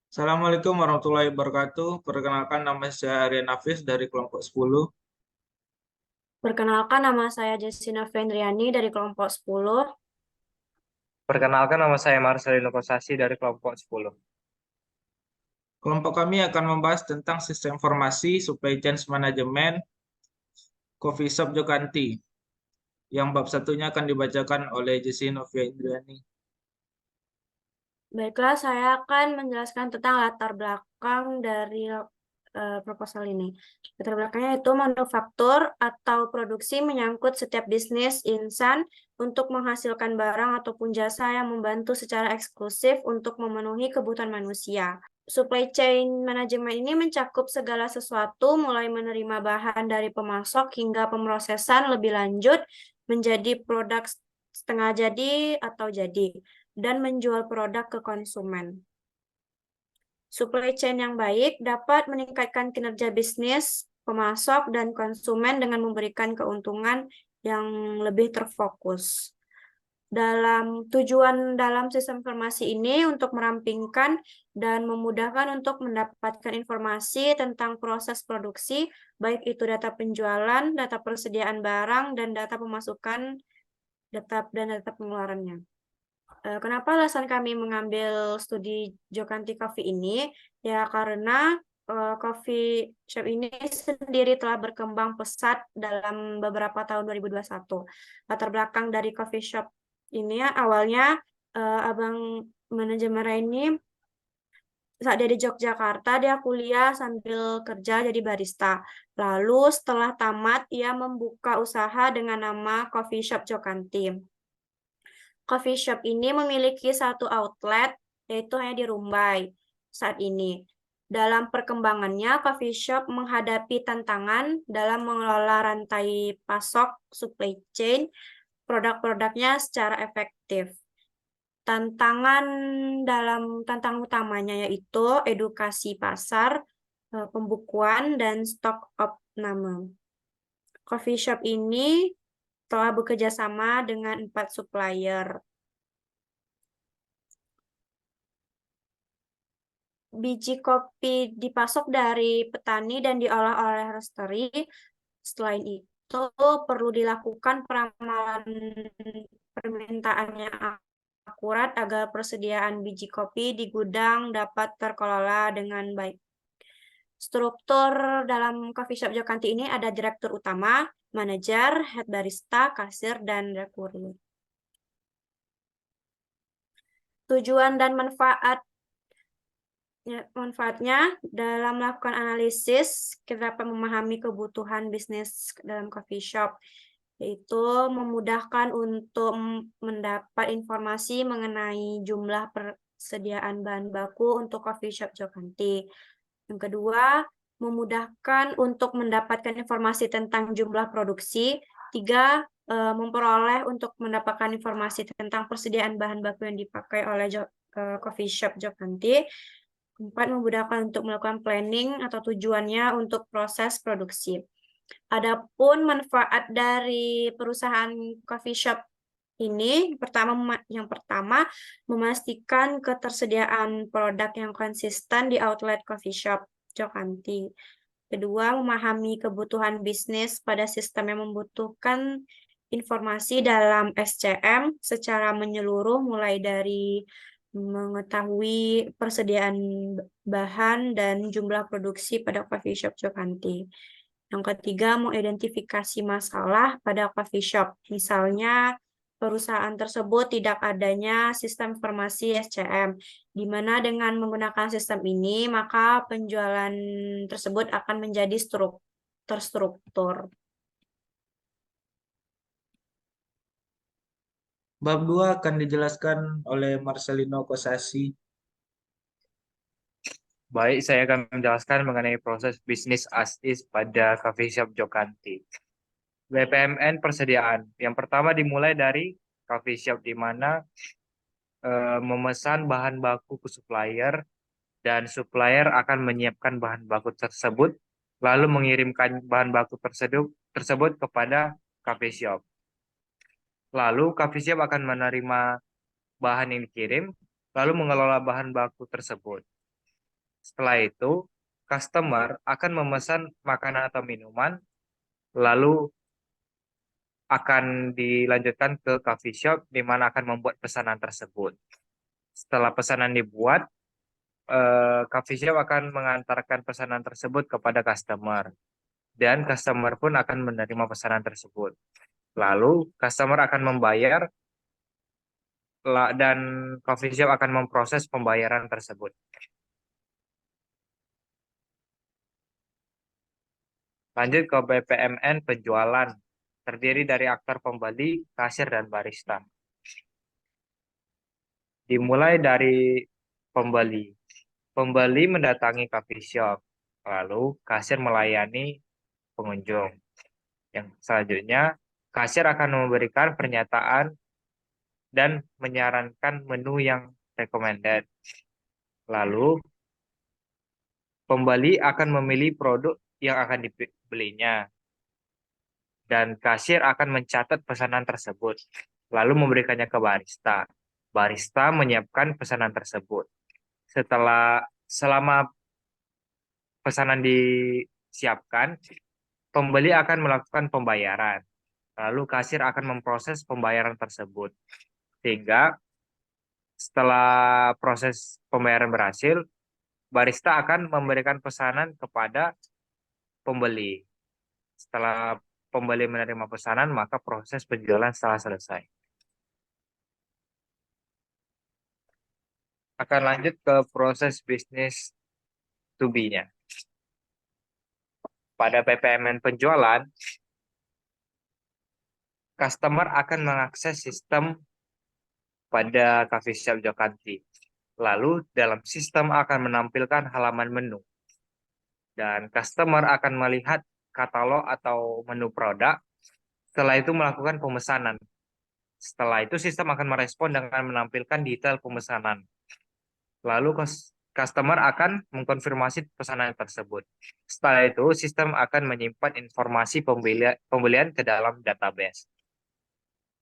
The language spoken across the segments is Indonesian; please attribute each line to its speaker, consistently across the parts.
Speaker 1: Assalamualaikum warahmatullahi wabarakatuh. Perkenalkan nama saya Arya Nafis dari kelompok 10.
Speaker 2: Perkenalkan, nama saya Jessina Fendriani dari kelompok 10.
Speaker 3: Perkenalkan nama saya Marcelino Kosasi dari kelompok 10.
Speaker 1: Kelompok kami akan membahas tentang sistem informasi, supply chain management, coffee shop Jokanti. Yang bab satunya akan dibacakan oleh Jesse Novia Indriani.
Speaker 2: Baiklah, saya akan menjelaskan tentang latar belakang dari proposal ini. Latar belakangnya itu manufaktur atau produksi menyangkut setiap bisnis insan untuk menghasilkan barang ataupun jasa yang membantu secara eksklusif untuk memenuhi kebutuhan manusia. Supply chain management ini mencakup segala sesuatu mulai menerima bahan dari pemasok hingga pemrosesan lebih lanjut menjadi produk setengah jadi atau jadi dan menjual produk ke konsumen. Supply chain yang baik dapat meningkatkan kinerja bisnis, pemasok, dan konsumen dengan memberikan keuntungan yang lebih terfokus. Dalam sistem informasi ini untuk merampingkan dan memudahkan untuk mendapatkan informasi tentang proses produksi, baik itu data penjualan, data persediaan barang, dan data pemasukan, data pengeluarannya. Kenapa alasan kami mengambil studi Jokanti Coffee ini? Ya karena coffee shop ini sendiri telah berkembang pesat dalam beberapa tahun 2021. Latar belakang dari coffee shop ini ya, awalnya abang manajemen ini saat dia di Yogyakarta, dia kuliah sambil kerja jadi barista. Lalu setelah tamat, ia membuka usaha dengan nama Coffee Shop Jokanti. Coffee shop ini memiliki satu outlet, yaitu hanya di Rumbai saat ini. Dalam perkembangannya, coffee shop menghadapi tantangan dalam mengelola rantai pasok supply chain produk-produknya secara efektif. Tantangan tantangan utamanya yaitu edukasi pasar, pembukuan, dan stok opname. Coffee shop ini telah bekerja sama dengan 4 supplier. Biji kopi dipasok dari petani dan diolah oleh roastery. Selain itu, perlu dilakukan peramalan permintaan yang akurat agar persediaan biji kopi di gudang dapat terkelola dengan baik. Struktur dalam coffee shop Jokanti ini ada direktur utama, manajer, head barista, kasir, dan kurir. Tujuan dan manfaatnya dalam melakukan analisis, kita dapat memahami kebutuhan bisnis dalam coffee shop, yaitu memudahkan untuk mendapat informasi mengenai jumlah persediaan bahan baku untuk coffee shop Jokanti. Yang kedua, memudahkan untuk mendapatkan informasi tentang jumlah produksi. Tiga, memperoleh untuk mendapatkan informasi tentang persediaan bahan baku yang dipakai oleh coffee shop Jokanti. Empat, memudahkan untuk melakukan planning atau tujuannya untuk proses produksi. Adapun manfaat dari perusahaan coffee shop ini, yang pertama memastikan ketersediaan produk yang konsisten di outlet coffee shop Jokanti. Kedua, memahami kebutuhan bisnis pada sistem yang membutuhkan informasi dalam SCM secara menyeluruh mulai dari mengetahui persediaan bahan dan jumlah produksi pada coffee shop Jokanti. Yang ketiga, mengidentifikasi masalah pada coffee shop. Misalnya, perusahaan tersebut tidak adanya sistem informasi SCM, di mana dengan menggunakan sistem ini, maka penjualan tersebut akan menjadi terstruktur.
Speaker 1: Bab 2 akan dijelaskan oleh Marcelino Kosasi.
Speaker 3: Baik, saya akan menjelaskan mengenai proses bisnis as is pada coffee shop Jokanti. WPMN persediaan. Yang pertama dimulai dari coffee shop di mana memesan bahan baku ke supplier dan supplier akan menyiapkan bahan baku tersebut lalu mengirimkan bahan baku tersebut kepada coffee shop. Lalu coffee shop akan menerima bahan yang dikirim lalu mengelola bahan baku tersebut. Setelah itu, customer akan memesan makanan atau minuman, lalu akan dilanjutkan ke coffee shop di mana akan membuat pesanan tersebut. Setelah pesanan dibuat, coffee shop akan mengantarkan pesanan tersebut kepada customer dan customer pun akan menerima pesanan tersebut. Lalu customer akan membayar dan coffee shop akan memproses pembayaran tersebut. Lanjut ke BPMN penjualan, terdiri dari aktor pembeli, kasir, dan barista. Dimulai dari pembeli. Pembeli mendatangi coffee shop, lalu kasir melayani pengunjung. Yang selanjutnya, kasir akan memberikan pernyataan dan menyarankan menu yang recommended. Lalu, pembeli akan memilih produk yang akan dibelinya. Dan kasir akan mencatat pesanan tersebut, lalu memberikannya ke barista. Barista menyiapkan pesanan tersebut. Selama pesanan disiapkan, pembeli akan melakukan pembayaran. Lalu kasir akan memproses pembayaran tersebut. Sehingga setelah proses pembayaran berhasil, barista akan memberikan pesanan kepada pembeli. Setelah pembeli menerima pesanan, maka proses penjualan setelah selesai. Akan lanjut ke proses bisnis to be-nya. Pada PPMN penjualan, customer akan mengakses sistem pada coffee shop Jokanti. Lalu dalam sistem akan menampilkan halaman menu. Dan customer akan melihat katalog atau menu produk. Setelah itu melakukan pemesanan. Setelah itu sistem akan merespon dengan menampilkan detail pemesanan. Lalu customer akan mengkonfirmasi pesanan tersebut. Setelah itu sistem akan menyimpan informasi pembelian ke dalam database.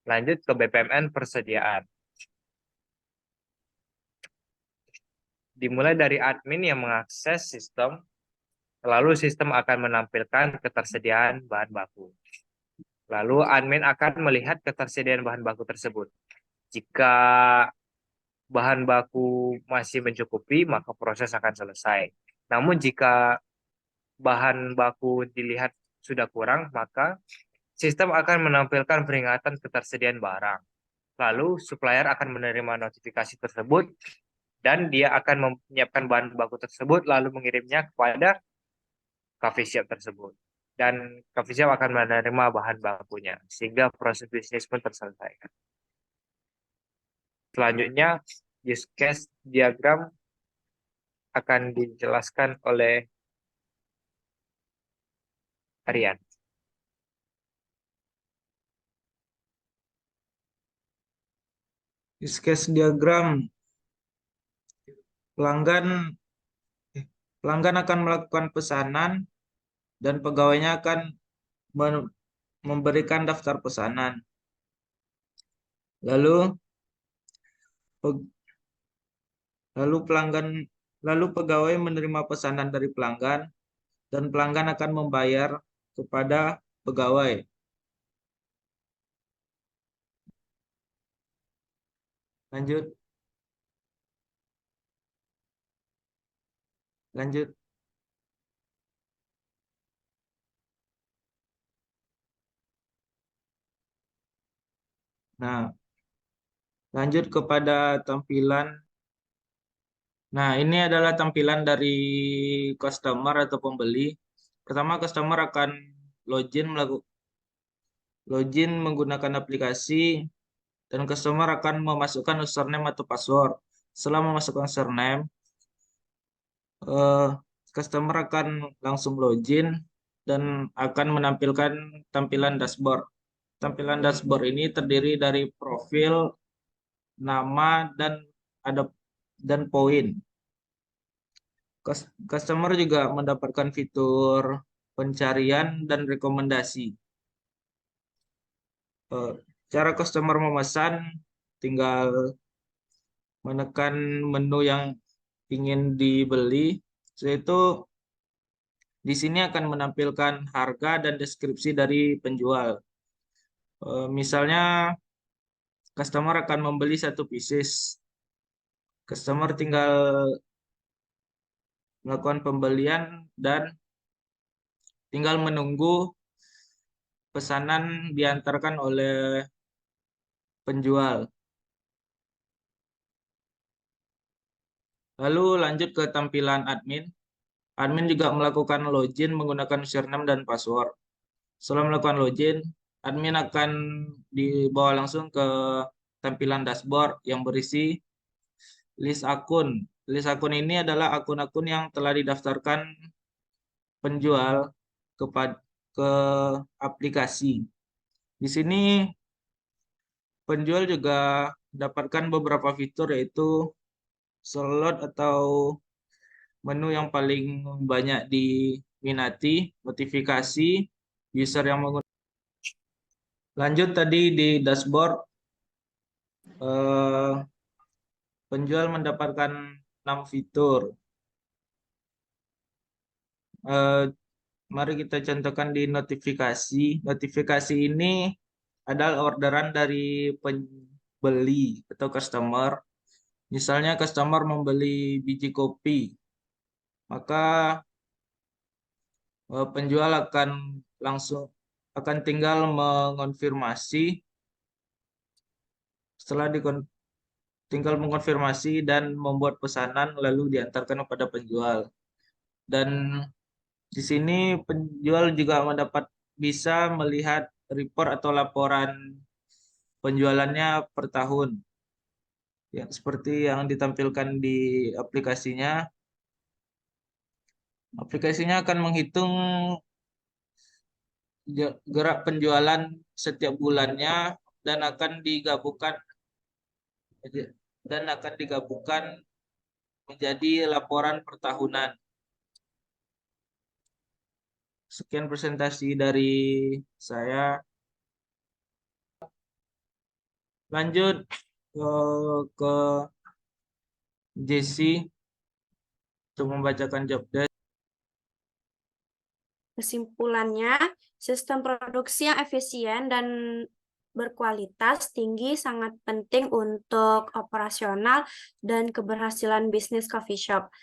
Speaker 3: Lanjut ke BPMN persediaan. Dimulai dari admin yang mengakses sistem, lalu sistem akan menampilkan ketersediaan bahan baku. Lalu admin akan melihat ketersediaan bahan baku tersebut. Jika bahan baku masih mencukupi, maka proses akan selesai. Namun jika bahan baku dilihat sudah kurang, maka sistem akan menampilkan peringatan ketersediaan barang. Lalu supplier akan menerima notifikasi tersebut dan dia akan menyiapkan bahan baku tersebut lalu mengirimnya kepada coffee shop tersebut. Dan coffee shop akan menerima bahan bakunya sehingga proses bisnis pun terselesaikan. Selanjutnya, use case diagram akan dijelaskan oleh Aryan.
Speaker 1: Use case diagram, pelanggan akan melakukan pesanan dan pegawainya akan memberikan daftar pesanan. Lalu pegawai menerima pesanan dari pelanggan dan pelanggan akan membayar kepada pegawai. Lanjut. Nah, lanjut kepada tampilan. Nah, ini adalah tampilan dari customer atau pembeli. Pertama, customer akan login menggunakan aplikasi dan customer akan memasukkan username atau password. Setelah memasukkan username, customer akan langsung login dan akan menampilkan tampilan dashboard. Tampilan dashboard ini terdiri dari profil, nama, dan poin. Customer juga mendapatkan fitur pencarian dan rekomendasi. Cara customer memesan, tinggal menekan menu yang ingin dibeli, Yaitu di sini akan menampilkan harga dan deskripsi dari penjual. Misalnya customer akan membeli satu pieces. Customer tinggal melakukan pembelian dan tinggal menunggu pesanan diantarkan oleh penjual. Lalu lanjut ke tampilan admin. Admin juga melakukan login menggunakan username dan password. Setelah melakukan login, admin akan dibawa langsung ke tampilan dashboard yang berisi list akun. List akun ini adalah akun-akun yang telah didaftarkan penjual ke aplikasi. Di sini penjual juga mendapatkan beberapa fitur, yaitu slot atau menu yang paling banyak diminati, notifikasi, user yang menggunakan. Lanjut tadi di dashboard, eh, penjual mendapatkan 6 fitur. Eh, Mari kita contohkan di notifikasi. Notifikasi ini adalah orderan dari pembeli atau customer. Misalnya customer membeli biji kopi, maka penjual akan tinggal mengonfirmasi. Setelah tinggal mengonfirmasi dan membuat pesanan lalu diantarkan kepada penjual. Dan di sini penjual juga bisa melihat report atau laporan penjualannya per tahun. Ya, seperti yang ditampilkan di aplikasinya. Aplikasinya akan menghitung gerak penjualan setiap bulannya dan akan digabungkan menjadi laporan pertahunan. Sekian presentasi dari saya. Lanjut ke Jesse untuk membacakan job desk.
Speaker 2: Kesimpulannya, sistem produksi yang efisien dan berkualitas tinggi sangat penting untuk operasional dan keberhasilan bisnis coffee shop.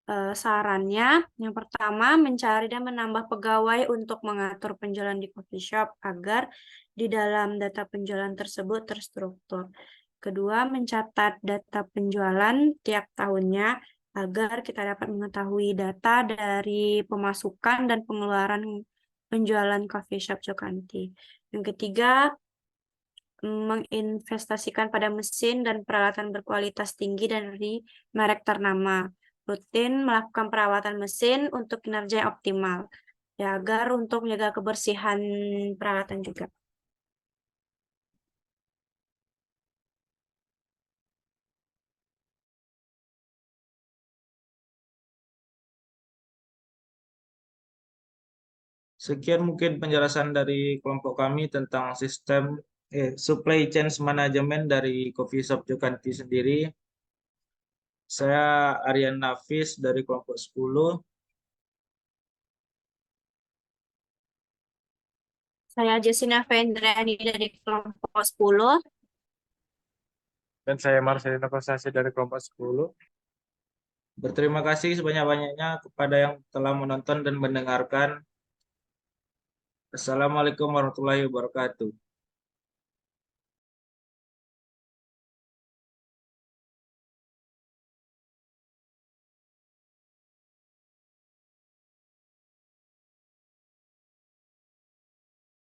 Speaker 2: Sarannya, yang pertama, mencari dan menambah pegawai untuk mengatur penjualan di coffee shop agar di dalam data penjualan tersebut terstruktur. Kedua, mencatat data penjualan tiap tahunnya agar kita dapat mengetahui data dari pemasukan dan pengeluaran penjualan coffee shop Jokanti. Yang ketiga, menginvestasikan pada mesin dan peralatan berkualitas tinggi dari merek ternama. Rutin melakukan perawatan mesin untuk kinerja yang optimal, ya agar untuk menjaga kebersihan peralatan juga.
Speaker 1: Sekian mungkin penjelasan dari kelompok kami tentang sistem supply chain management dari Coffee Shop Jokanti sendiri. Saya Aryan Nafis dari kelompok 10.
Speaker 2: Saya Jessina Vendrani dari kelompok 10.
Speaker 3: Dan saya Marcelino Kosasi dari kelompok 10.
Speaker 1: Berterima kasih sebanyak-banyaknya kepada yang telah menonton dan mendengarkan. Assalamualaikum warahmatullahi wabarakatuh.